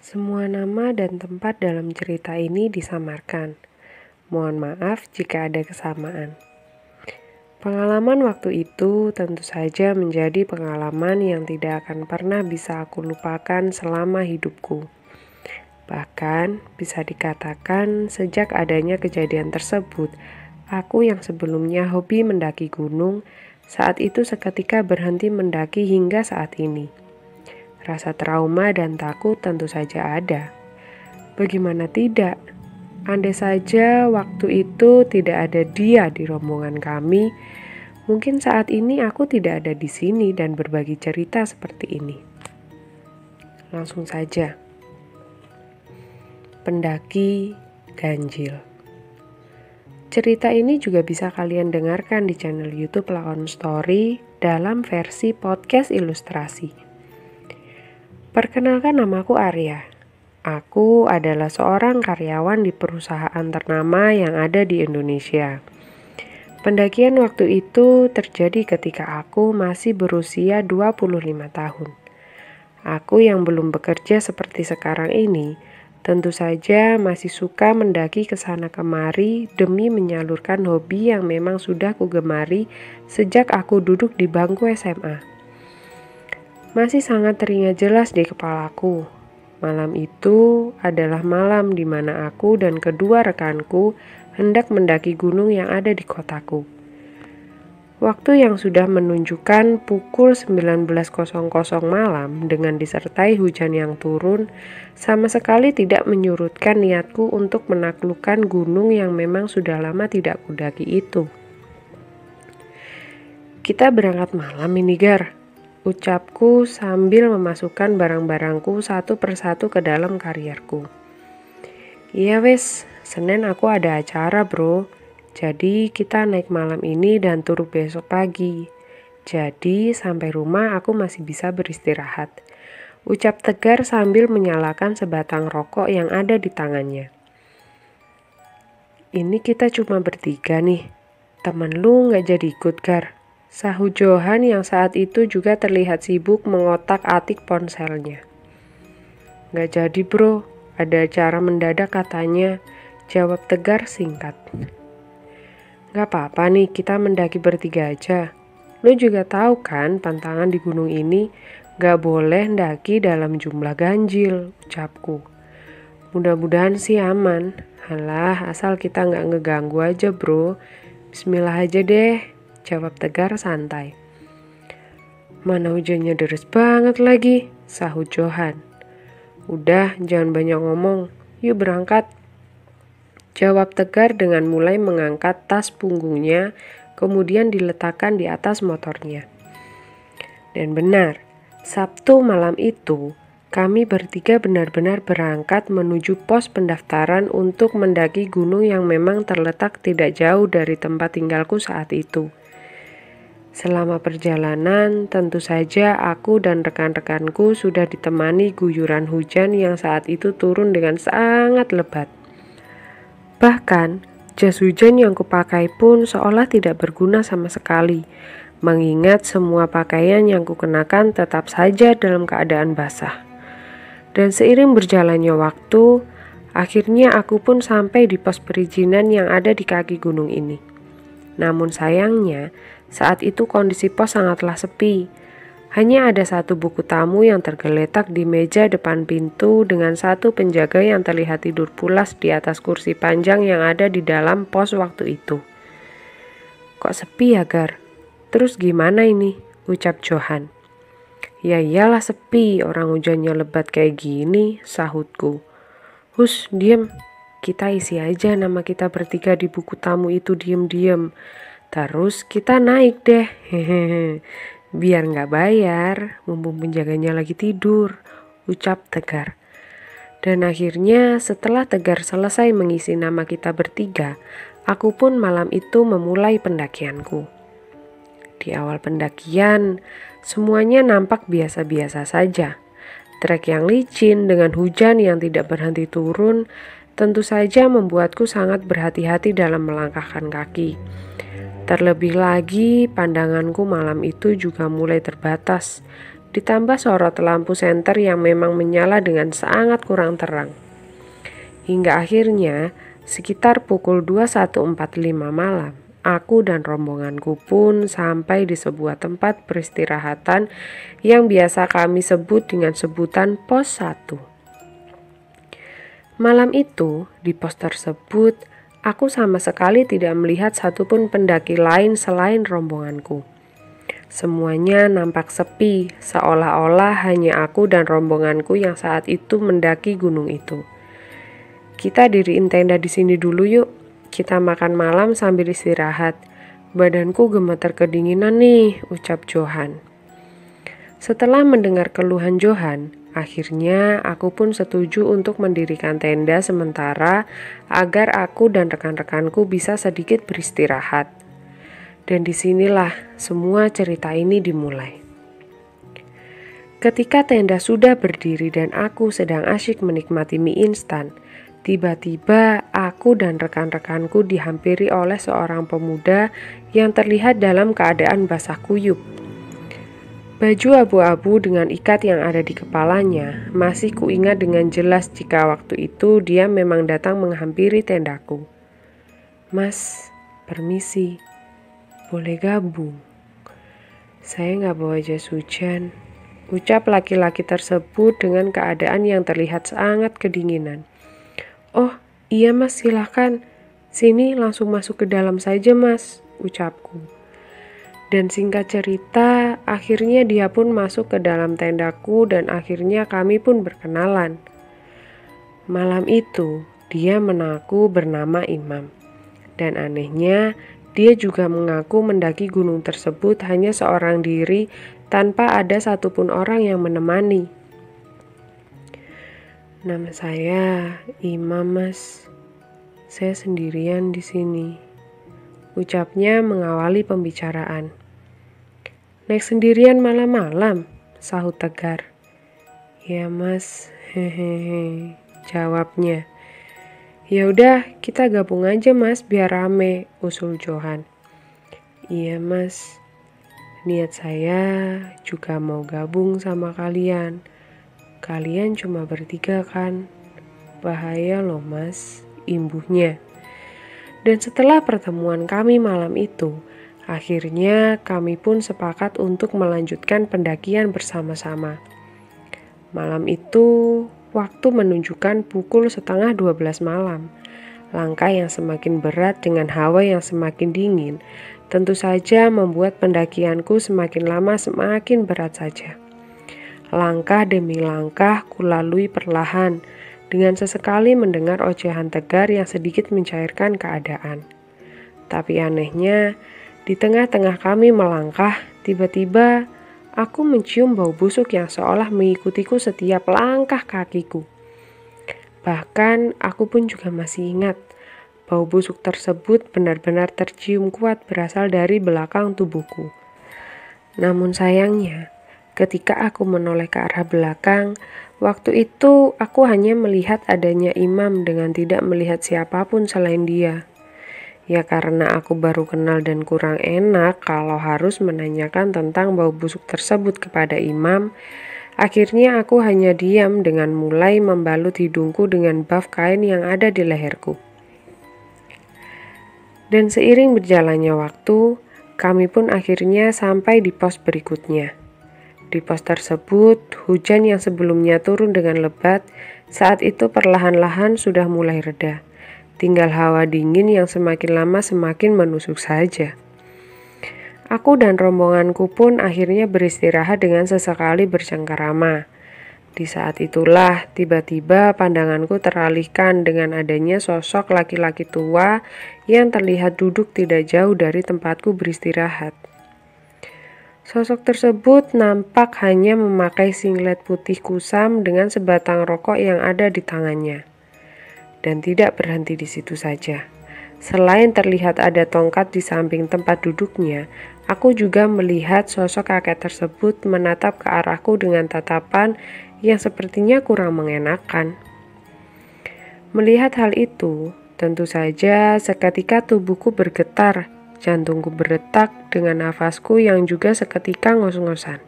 Semua nama dan tempat dalam cerita ini disamarkan. Mohon maaf jika ada kesamaan. Pengalaman waktu itu tentu saja menjadi pengalaman yang tidak akan pernah bisa aku lupakan selama hidupku. Bahkan bisa dikatakan sejak adanya kejadian tersebut, aku yang sebelumnya hobi mendaki gunung, saat itu seketika berhenti mendaki hingga saat ini. Rasa trauma dan takut tentu saja ada. Bagaimana tidak? Andai saja waktu itu tidak ada dia di rombongan kami, mungkin saat ini aku tidak ada di sini dan berbagi cerita seperti ini. Langsung saja. Pendaki ganjil. Cerita ini juga bisa kalian dengarkan di channel YouTube Lakon Story dalam versi podcast ilustrasi. Perkenalkan, namaku Arya. Aku adalah seorang karyawan di perusahaan ternama yang ada di Indonesia. Pendakian waktu itu terjadi ketika aku masih berusia 25 tahun. Aku yang belum bekerja seperti sekarang ini, tentu saja masih suka mendaki ke sana kemari demi menyalurkan hobi yang memang sudah kugemari sejak aku duduk di bangku SMA. Masih sangat teringat jelas di kepalaku. Malam itu adalah malam di mana aku dan kedua rekanku hendak mendaki gunung yang ada di kotaku. Waktu yang sudah menunjukkan pukul 19.00 malam dengan disertai hujan yang turun sama sekali tidak menyurutkan niatku untuk menaklukkan gunung yang memang sudah lama tidak kudaki itu. Kita berangkat malam ini, Gar, ucapku sambil memasukkan barang-barangku satu persatu ke dalam karierku. Iya wes, Senin aku ada acara bro. Jadi kita naik malam ini dan turun besok pagi. Jadi sampai rumah aku masih bisa beristirahat. Ucap Tegar sambil menyalakan sebatang rokok yang ada di tangannya. Ini kita cuma bertiga nih. Temen lu gak jadi ikut, Gar? Sahut Johan yang saat itu juga terlihat sibuk mengotak-atik ponselnya. Gak jadi bro, ada acara mendadak katanya, jawab Tegar singkat. Gak apa-apa nih, kita mendaki bertiga aja. Lu juga tahu kan pantangan di gunung ini gak boleh mendaki dalam jumlah ganjil, ucapku. Mudah-mudahan sih aman. Halah, asal kita gak ngeganggu aja bro. Bismillah aja deh, jawab Tegar santai. Mana hujannya deres banget lagi, sahut Johan. Udah, jangan banyak ngomong, yuk berangkat, jawab Tegar dengan mulai mengangkat tas punggungnya, kemudian diletakkan di atas motornya. Dan benar, Sabtu malam itu, kami bertiga benar-benar berangkat menuju pos pendaftaran untuk mendaki gunung yang memang terletak tidak jauh dari tempat tinggalku saat itu. Selama perjalanan, tentu saja aku dan rekan-rekanku sudah ditemani guyuran hujan yang saat itu turun dengan sangat lebat. Bahkan, jas hujan yang kupakai pun seolah tidak berguna sama sekali, mengingat semua pakaian yang kukenakan tetap saja dalam keadaan basah. Dan seiring berjalannya waktu, akhirnya aku pun sampai di pos perizinan yang ada di kaki gunung ini. Namun sayangnya, saat itu kondisi pos sangatlah sepi. Hanya ada satu buku tamu yang tergeletak di meja depan pintu dengan satu penjaga yang terlihat tidur pulas di atas kursi panjang yang ada di dalam pos waktu itu. Kok sepi ya, Gar? Terus gimana ini? Ucap Johan. Ya iyalah sepi, orang hujannya lebat kayak gini, sahutku. Hus, diem. Kita isi aja nama kita bertiga di buku tamu itu diem-diem. Terus kita naik deh. Hehehe. Biar gak bayar, mumpung penjaganya lagi tidur, ucap Tegar. Dan akhirnya setelah Tegar selesai mengisi nama kita bertiga, aku pun malam itu memulai pendakianku. Di awal pendakian, semuanya nampak biasa-biasa saja. Trek yang licin dengan hujan yang tidak berhenti turun, tentu saja membuatku sangat berhati-hati dalam melangkahkan kaki. Terlebih lagi, pandanganku malam itu juga mulai terbatas ditambah sorot lampu senter yang memang menyala dengan sangat kurang terang. Hingga akhirnya, sekitar pukul 21.45 malam, aku dan rombonganku pun sampai di sebuah tempat peristirahatan yang biasa kami sebut dengan sebutan pos 1. Malam itu, di pos tersebut, aku sama sekali tidak melihat satupun pendaki lain selain rombonganku. Semuanya nampak sepi, seolah-olah hanya aku dan rombonganku yang saat itu mendaki gunung itu. Kita diriin tenda di sini dulu yuk, kita makan malam sambil istirahat. Badanku gemeter kedinginan nih, ucap Johan. Setelah mendengar keluhan Johan, akhirnya aku pun setuju untuk mendirikan tenda sementara agar aku dan rekan-rekanku bisa sedikit beristirahat. Dan disinilah semua cerita ini dimulai. Ketika tenda sudah berdiri dan aku sedang asyik menikmati mie instan, tiba-tiba aku dan rekan-rekanku dihampiri oleh seorang pemuda yang terlihat dalam keadaan basah kuyup. Baju abu-abu dengan ikat yang ada di kepalanya masih kuingat dengan jelas jika waktu itu dia memang datang menghampiri tendaku. Mas, permisi, boleh gabung? Saya nggak bawa jas hujan, ucap laki-laki tersebut dengan keadaan yang terlihat sangat kedinginan. Oh iya mas, silahkan, sini langsung masuk ke dalam saja mas, ucapku. Dan singkat cerita, akhirnya dia pun masuk ke dalam tendaku dan akhirnya kami pun berkenalan. Malam itu, dia mengaku bernama Imam. Dan anehnya, dia juga mengaku mendaki gunung tersebut hanya seorang diri tanpa ada satupun orang yang menemani. Nama saya Imam mas, saya sendirian di sini, ucapnya mengawali pembicaraan. Naik sendirian malam-malam, sahut tegar. Ya mas, hehehe, jawabnya. Ya udah, kita gabung aja mas biar rame, usul Johan. Iya mas, niat saya juga mau gabung sama kalian. Kalian cuma bertiga kan? Bahaya loh mas, imbuhnya. Dan setelah pertemuan kami malam itu, akhirnya kami pun sepakat untuk melanjutkan pendakian bersama-sama. Malam itu, waktu menunjukkan pukul 11:30 malam. Langkah yang semakin berat dengan hawa yang semakin dingin, tentu saja membuat pendakianku semakin lama semakin berat saja. Langkah demi langkah kulalui perlahan, dengan sesekali mendengar ocehan tegar yang sedikit mencairkan keadaan. Tapi anehnya, di tengah-tengah kami melangkah, tiba-tiba aku mencium bau busuk yang seolah mengikutiku setiap langkah kakiku. Bahkan aku pun juga masih ingat, bau busuk tersebut benar-benar tercium kuat berasal dari belakang tubuhku. Namun sayangnya, ketika aku menoleh ke arah belakang, waktu itu aku hanya melihat adanya Imam dengan tidak melihat siapapun selain dia. Ya karena aku baru kenal dan kurang enak kalau harus menanyakan tentang bau busuk tersebut kepada Imam, akhirnya aku hanya diam dengan mulai membalut hidungku dengan baf kain yang ada di leherku. Dan seiring berjalannya waktu, kami pun akhirnya sampai di pos berikutnya. Di pos tersebut, hujan yang sebelumnya turun dengan lebat, saat itu perlahan-lahan sudah mulai reda. Tinggal hawa dingin yang semakin lama semakin menusuk saja. Aku dan rombonganku pun akhirnya beristirahat dengan sesekali bercengkerama. Di saat itulah tiba-tiba pandanganku teralihkan dengan adanya sosok laki-laki tua yang terlihat duduk tidak jauh dari tempatku beristirahat. Sosok tersebut nampak hanya memakai singlet putih kusam dengan sebatang rokok yang ada di tangannya. Dan tidak berhenti di situ saja. Selain terlihat ada tongkat di samping tempat duduknya, aku juga melihat sosok kakek tersebut menatap ke arahku dengan tatapan yang sepertinya kurang mengenakan. Melihat hal itu, tentu saja seketika tubuhku bergetar, jantungku berdetak dengan nafasku yang juga seketika ngos-ngosan.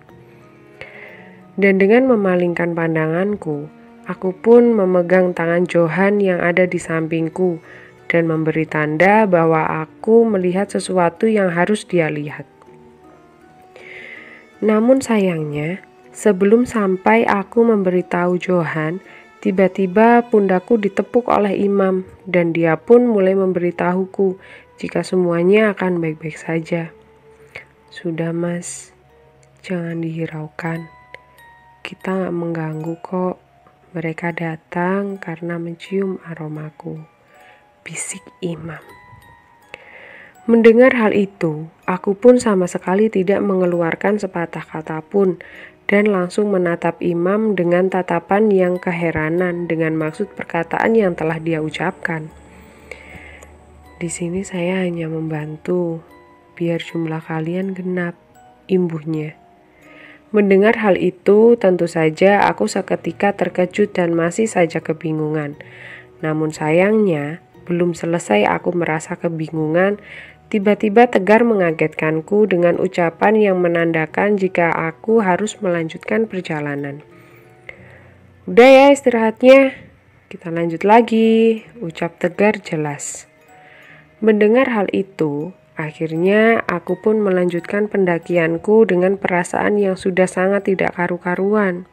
Dan dengan memalingkan pandanganku, aku pun memegang tangan Johan yang ada di sampingku dan memberi tanda bahwa aku melihat sesuatu yang harus dia lihat. Namun sayangnya, sebelum sampai aku memberitahu Johan, tiba-tiba pundakku ditepuk oleh Imam dan dia pun mulai memberitahuku jika semuanya akan baik-baik saja. Sudah Mas, jangan dihiraukan. Kita gak mengganggu kok. Mereka datang karena mencium aromaku, bisik Imam. Mendengar hal itu, aku pun sama sekali tidak mengeluarkan sepatah kata pun dan langsung menatap Imam dengan tatapan yang keheranan dengan maksud perkataan yang telah dia ucapkan. Di sini saya hanya membantu, biar jumlah kalian genap, imbuhnya. Mendengar hal itu, tentu saja aku seketika terkejut dan masih saja kebingungan. Namun sayangnya, belum selesai aku merasa kebingungan, tiba-tiba Tegar mengagetkanku dengan ucapan yang menandakan jika aku harus melanjutkan perjalanan. Udah ya istirahatnya, kita lanjut lagi, ucap Tegar jelas. Mendengar hal itu, akhirnya aku pun melanjutkan pendakianku dengan perasaan yang sudah sangat tidak karu-karuan.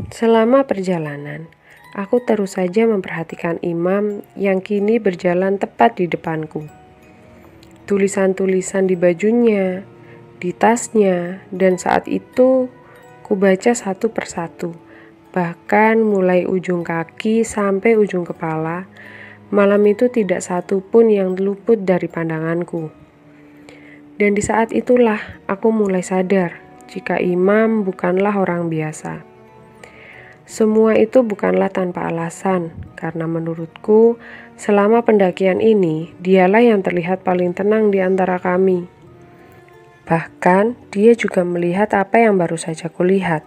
Selama perjalanan, aku terus saja memperhatikan Imam yang kini berjalan tepat di depanku. Tulisan-tulisan di bajunya, di tasnya, dan saat itu kubaca satu persatu. Bahkan mulai ujung kaki sampai ujung kepala, malam itu tidak satu pun yang luput dari pandanganku. Dan di saat itulah aku mulai sadar jika Imam bukanlah orang biasa. Semua itu bukanlah tanpa alasan, karena menurutku selama pendakian ini dialah yang terlihat paling tenang di antara kami. Bahkan dia juga melihat apa yang baru saja kulihat.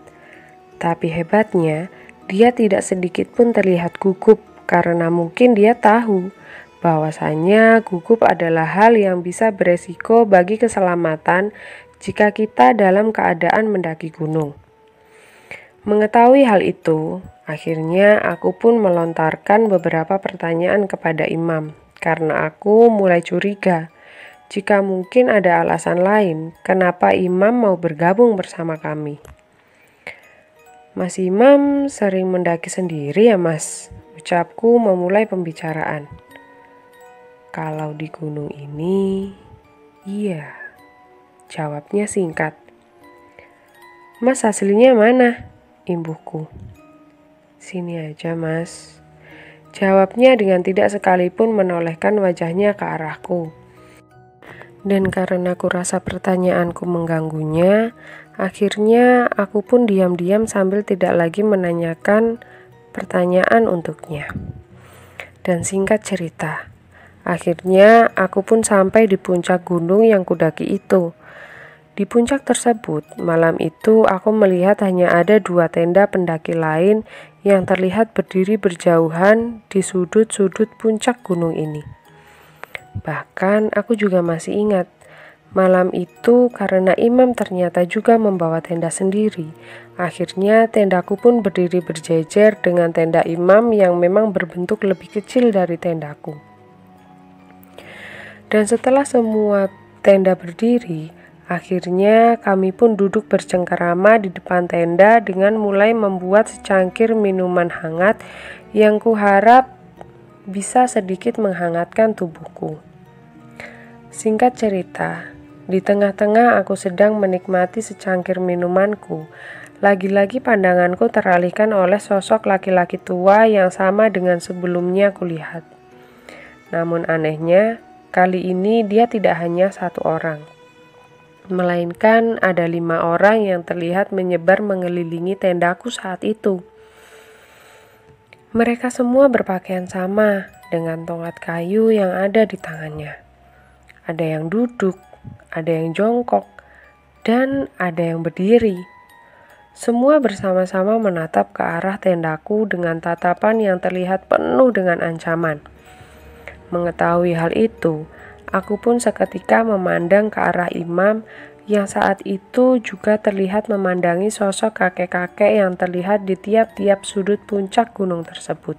Tapi hebatnya, dia tidak sedikit pun terlihat gugup karena mungkin dia tahu bahwasanya gugup adalah hal yang bisa beresiko bagi keselamatan jika kita dalam keadaan mendaki gunung. Mengetahui hal itu, akhirnya aku pun melontarkan beberapa pertanyaan kepada Imam karena aku mulai curiga jika mungkin ada alasan lain kenapa Imam mau bergabung bersama kami. Mas Imam sering mendaki sendiri ya Mas? Ucapku memulai pembicaraan. Kalau di gunung ini, iya, jawabnya singkat. Mas aslinya mana? Imbuhku. Sini aja Mas, jawabnya dengan tidak sekalipun menolehkan wajahnya ke arahku. Dan karena aku rasa pertanyaanku mengganggunya, akhirnya aku pun diam-diam sambil tidak lagi menanyakan pertanyaan untuknya. Dan singkat cerita, akhirnya aku pun sampai di puncak gunung yang kudaki itu. Di puncak tersebut, malam itu aku melihat hanya ada 2 tenda pendaki lain yang terlihat berdiri berjauhan di sudut-sudut puncak gunung ini. Bahkan aku juga masih ingat, malam itu karena Imam ternyata juga membawa tenda sendiri. Akhirnya tendaku pun berdiri berjejer dengan tenda Imam yang memang berbentuk lebih kecil dari tendaku. Dan setelah semua tenda berdiri, akhirnya kami pun duduk bercengkerama di depan tenda dengan mulai membuat secangkir minuman hangat yang kuharap bisa sedikit menghangatkan tubuhku. Singkat cerita, di tengah-tengah aku sedang menikmati secangkir minumanku, lagi-lagi pandanganku teralihkan oleh sosok laki-laki tua yang sama dengan sebelumnya kulihat. Namun anehnya, kali ini dia tidak hanya 1 orang, melainkan ada 5 orang yang terlihat menyebar mengelilingi tendaku saat itu. Mereka semua berpakaian sama dengan tongkat kayu yang ada di tangannya. Ada yang duduk, ada yang jongkok, dan ada yang berdiri. Semua bersama-sama menatap ke arah tendaku dengan tatapan yang terlihat penuh dengan ancaman. Mengetahui hal itu, aku pun seketika memandang ke arah Imam yang saat itu juga terlihat memandangi sosok kakek-kakek yang terlihat di tiap-tiap sudut puncak gunung tersebut.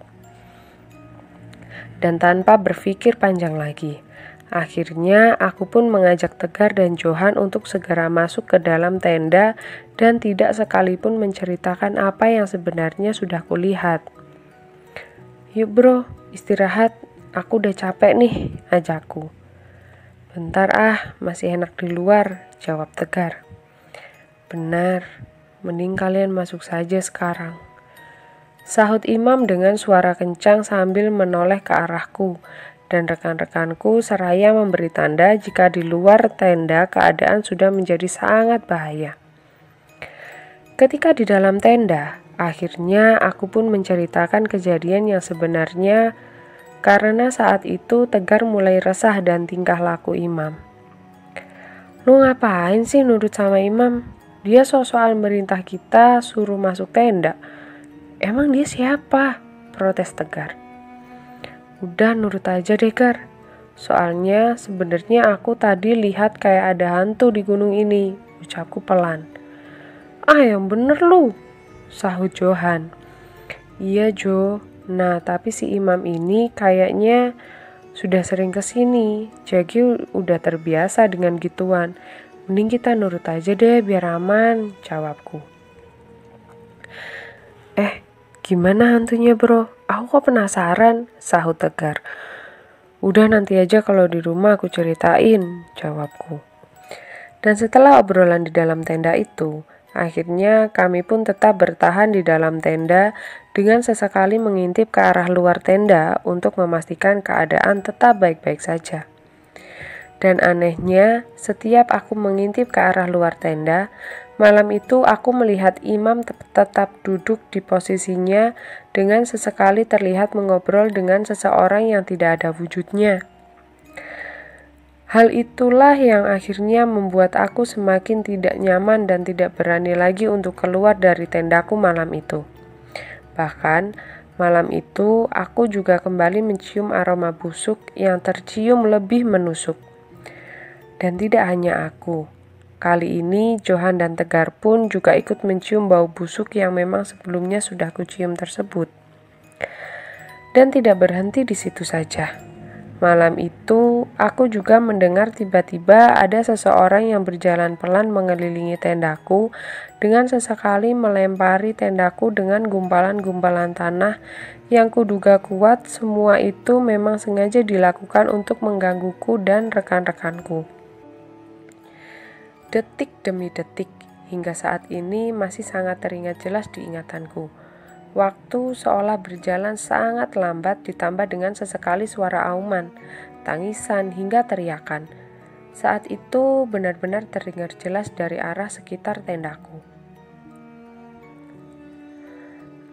Dan tanpa berpikir panjang lagi, akhirnya aku pun mengajak Tegar dan Johan untuk segera masuk ke dalam tenda dan tidak sekalipun menceritakan apa yang sebenarnya sudah kulihat. "Yuk bro, istirahat, aku udah capek nih," ajakku. "Bentar masih enak di luar," jawab Tegar. "Benar, mending kalian masuk saja sekarang," sahut Imam dengan suara kencang sambil menoleh ke arahku dan rekan-rekanku seraya memberi tanda jika di luar tenda keadaan sudah menjadi sangat bahaya. Ketika di dalam tenda, akhirnya aku pun menceritakan kejadian yang sebenarnya karena saat itu Tegar mulai resah dan tingkah laku Imam. "Lu ngapain sih nurut sama Imam? Dia sok-sokan merintah kita suruh masuk tenda. Emang dia siapa?" protes Tegar. "Udah nurut aja deh Gar. Soalnya sebenarnya aku tadi lihat kayak ada hantu di gunung ini," ucapku pelan. Yang bener lu," sahut Johan. "Iya Jo, nah tapi si Imam ini kayaknya sudah sering kesini, jadi udah terbiasa dengan gituan. Mending kita nurut aja deh biar aman," jawabku. Gimana hantunya bro? Aku kok penasaran," sahut Tegar. "Udah nanti aja kalau di rumah aku ceritain," jawabku. Dan setelah obrolan di dalam tenda itu, akhirnya kami pun tetap bertahan di dalam tenda dengan sesekali mengintip ke arah luar tenda untuk memastikan keadaan tetap baik-baik saja. Dan anehnya, setiap aku mengintip ke arah luar tenda, malam itu aku melihat Imam tetap duduk di posisinya dengan sesekali terlihat mengobrol dengan seseorang yang tidak ada wujudnya. Hal itulah yang akhirnya membuat aku semakin tidak nyaman dan tidak berani lagi untuk keluar dari tendaku malam itu. Bahkan, malam itu aku juga kembali mencium aroma busuk yang tercium lebih menusuk. Dan tidak hanya aku, kali ini Johan dan Tegar pun juga ikut mencium bau busuk yang memang sebelumnya sudah kucium tersebut. Dan tidak berhenti di situ saja. Malam itu, aku juga mendengar tiba-tiba ada seseorang yang berjalan pelan mengelilingi tendaku dengan sesekali melempari tendaku dengan gumpalan-gumpalan tanah yang kuduga kuat semua itu memang sengaja dilakukan untuk menggangguku dan rekan-rekanku. Detik demi detik, hingga saat ini masih sangat teringat jelas di ingatanku. Waktu seolah berjalan sangat lambat ditambah dengan sesekali suara auman, tangisan, hingga teriakan. Saat itu benar-benar terdengar jelas dari arah sekitar tendaku.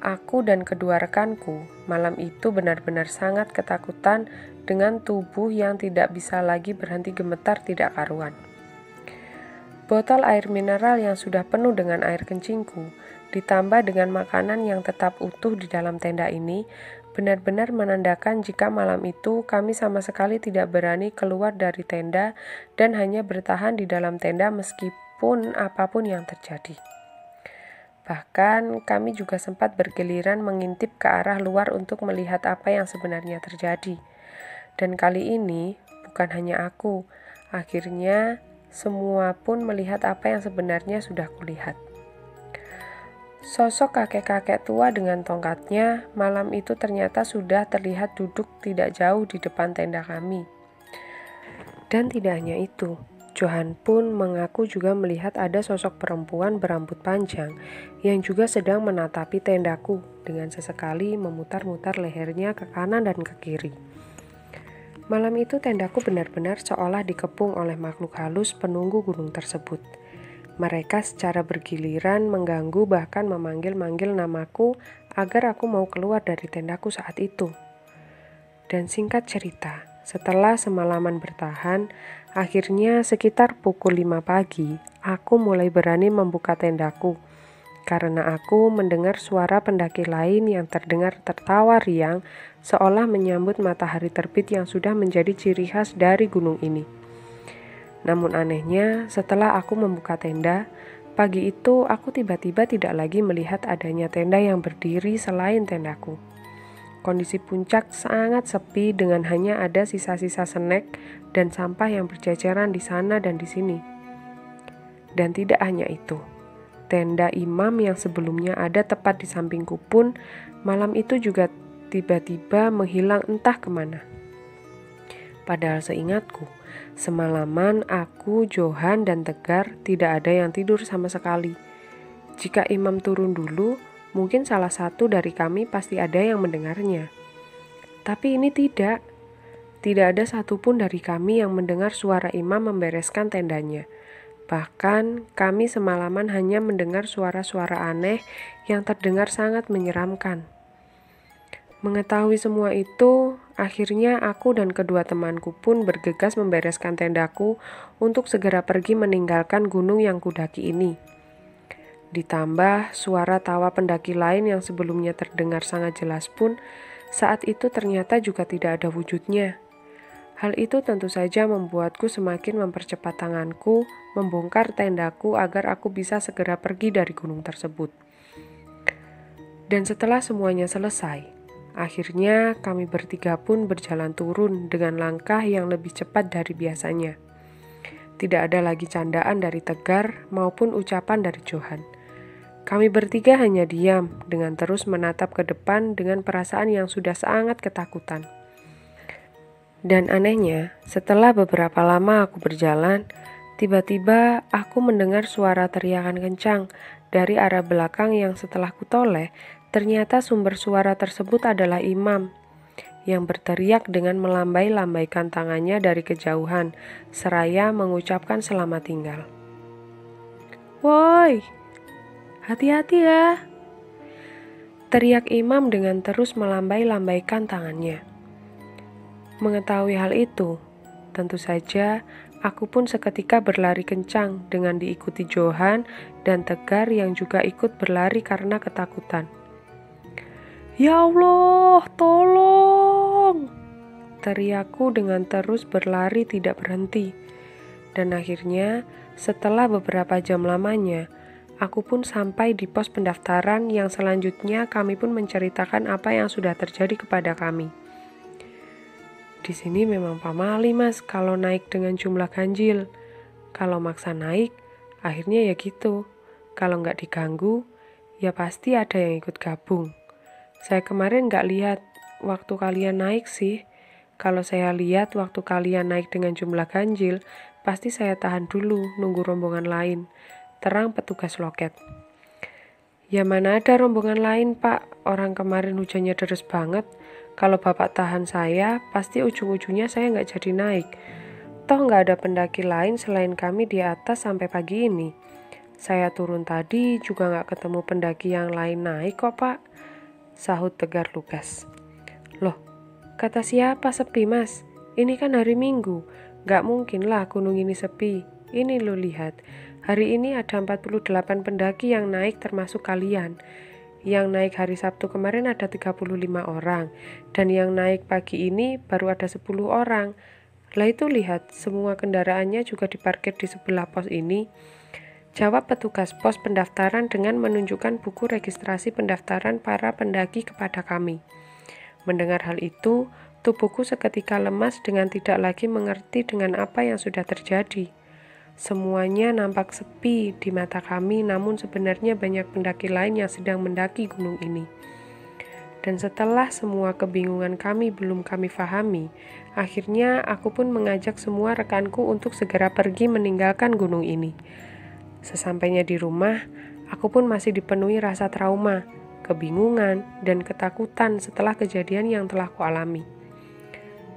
Aku dan kedua rekanku malam itu benar-benar sangat ketakutan dengan tubuh yang tidak bisa lagi berhenti gemetar tidak karuan. Botol air mineral yang sudah penuh dengan air kencingku, ditambah dengan makanan yang tetap utuh di dalam tenda ini, benar-benar menandakan jika malam itu kami sama sekali tidak berani keluar dari tenda dan hanya bertahan di dalam tenda meskipun apapun yang terjadi. Bahkan kami juga sempat bergiliran mengintip ke arah luar untuk melihat apa yang sebenarnya terjadi. Dan kali ini bukan hanya aku, akhirnya semua pun melihat apa yang sebenarnya sudah kulihat. Sosok kakek-kakek tua dengan tongkatnya malam itu ternyata sudah terlihat duduk tidak jauh di depan tenda kami. Dan tidak hanya itu, Johan pun mengaku juga melihat ada sosok perempuan berambut panjang yang juga sedang menatapi tendaku dengan sesekali memutar-mutar lehernya ke kanan dan ke kiri. Malam itu tendaku benar-benar seolah dikepung oleh makhluk halus penunggu gunung tersebut. Mereka secara bergiliran mengganggu bahkan memanggil-manggil namaku agar aku mau keluar dari tendaku saat itu. Dan singkat cerita, setelah semalaman bertahan, akhirnya sekitar pukul 5 pagi, aku mulai berani membuka tendaku. Karena aku mendengar suara pendaki lain yang terdengar tertawa riang seolah menyambut matahari terbit yang sudah menjadi ciri khas dari gunung ini. Namun anehnya, setelah aku membuka tenda, pagi itu aku tiba-tiba tidak lagi melihat adanya tenda yang berdiri selain tendaku. Kondisi puncak sangat sepi dengan hanya ada sisa-sisa snack dan sampah yang berjajaran di sana dan di sini. Dan tidak hanya itu, tenda imam yang sebelumnya ada tepat di sampingku pun malam itu juga tiba-tiba menghilang entah kemana. Padahal seingatku, semalaman aku, Johan, dan Tegar tidak ada yang tidur sama sekali. Jika imam turun dulu, mungkin salah satu dari kami pasti ada yang mendengarnya. Tapi ini tidak. Tidak ada satupun dari kami yang mendengar suara imam membereskan tendanya. Bahkan kami semalaman hanya mendengar suara-suara aneh yang terdengar sangat menyeramkan. Mengetahui semua itu, akhirnya aku dan kedua temanku pun bergegas membereskan tendaku untuk segera pergi meninggalkan gunung yang kudaki ini. Ditambah suara tawa pendaki lain yang sebelumnya terdengar sangat jelas pun, saat itu ternyata juga tidak ada wujudnya. Hal itu tentu saja membuatku semakin mempercepat tanganku, membongkar tendaku agar aku bisa segera pergi dari gunung tersebut. Dan setelah semuanya selesai, akhirnya kami bertiga pun berjalan turun dengan langkah yang lebih cepat dari biasanya. Tidak ada lagi candaan dari Tegar maupun ucapan dari Johan. Kami bertiga hanya diam dengan terus menatap ke depan dengan perasaan yang sudah sangat ketakutan. Dan anehnya, setelah beberapa lama aku berjalan, tiba-tiba aku mendengar suara teriakan kencang dari arah belakang yang setelah kutoleh, ternyata sumber suara tersebut adalah imam yang berteriak dengan melambai-lambaikan tangannya dari kejauhan, seraya mengucapkan selamat tinggal. "Woi, hati-hati ya!" teriak imam dengan terus melambai-lambaikan tangannya. Mengetahui hal itu, tentu saja aku pun seketika berlari kencang dengan diikuti Johan dan Tegar yang juga ikut berlari karena ketakutan. "Ya Allah, tolong!" teriakku dengan terus berlari tidak berhenti. Dan akhirnya, setelah beberapa jam lamanya, aku pun sampai di pos pendaftaran yang selanjutnya kami pun menceritakan apa yang sudah terjadi kepada kami. Di sini memang pamali mas kalau naik dengan jumlah ganjil. Kalau maksa naik, akhirnya ya gitu. Kalau nggak diganggu, ya pasti ada yang ikut gabung. Saya kemarin nggak lihat waktu kalian naik sih. Kalau saya lihat waktu kalian naik dengan jumlah ganjil, pasti saya tahan dulu nunggu rombongan lain. Terang petugas loket. Ya mana ada rombongan lain pak, orang kemarin hujannya deras banget. Kalau bapak tahan saya, pasti ujung-ujungnya saya nggak jadi naik. Toh nggak ada pendaki lain selain kami di atas sampai pagi ini. Saya turun tadi juga nggak ketemu pendaki yang lain naik kok pak, sahut Tegar lugas. Loh, kata siapa sepi mas? Ini kan hari Minggu, nggak mungkin lah gunung ini sepi. Ini lo lihat, hari ini ada 48 pendaki yang naik termasuk kalian. Yang naik hari Sabtu kemarin ada 35 orang, dan yang naik pagi ini baru ada 10 orang. Lah itu lihat, semua kendaraannya juga diparkir di sebelah pos ini. Jawab petugas pos pendaftaran dengan menunjukkan buku registrasi pendaftaran para pendaki kepada kami. Mendengar hal itu, tubuhku seketika lemas dengan tidak lagi mengerti dengan apa yang sudah terjadi. Semuanya nampak sepi di mata kami, namun sebenarnya banyak pendaki lain yang sedang mendaki gunung ini. Dan setelah semua kebingungan kami belum kami pahami, akhirnya aku pun mengajak semua rekanku untuk segera pergi meninggalkan gunung ini. Sesampainya di rumah, aku pun masih dipenuhi rasa trauma, kebingungan, dan ketakutan setelah kejadian yang telah kualami.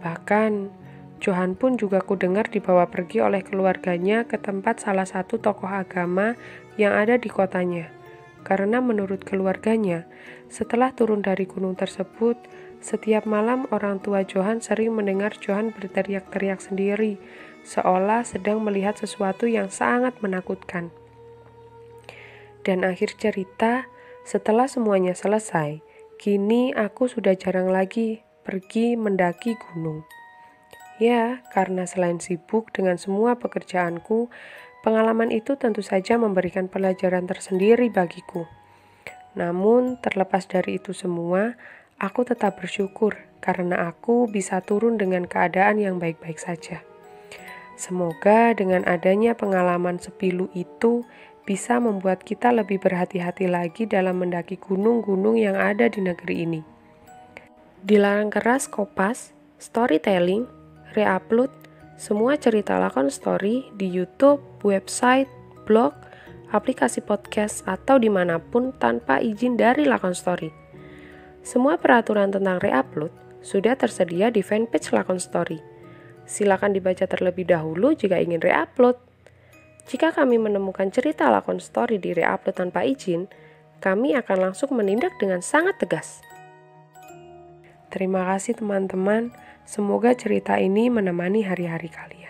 Bahkan, Johan pun juga kudengar dibawa pergi oleh keluarganya ke tempat salah satu tokoh agama yang ada di kotanya. Karena menurut keluarganya, setelah turun dari gunung tersebut, setiap malam orang tua Johan sering mendengar Johan berteriak-teriak sendiri, seolah sedang melihat sesuatu yang sangat menakutkan. Dan akhir cerita, setelah semuanya selesai, kini aku sudah jarang lagi pergi mendaki gunung. Ya, karena selain sibuk dengan semua pekerjaanku, pengalaman itu tentu saja memberikan pelajaran tersendiri bagiku. Namun, terlepas dari itu semua, aku tetap bersyukur karena aku bisa turun dengan keadaan yang baik-baik saja. Semoga dengan adanya pengalaman sepilu itu bisa membuat kita lebih berhati-hati lagi dalam mendaki gunung-gunung yang ada di negeri ini. Dilarang keras Kopas, storytelling, reupload, semua cerita lakon story di YouTube, website, blog, aplikasi podcast, atau dimanapun tanpa izin dari lakon story. Semua peraturan tentang reupload sudah tersedia di fanpage lakon story. Silakan dibaca terlebih dahulu jika ingin reupload. Jika kami menemukan cerita lakon story di reupload tanpa izin, kami akan langsung menindak dengan sangat tegas. Terima kasih teman-teman, semoga cerita ini menemani hari-hari kalian.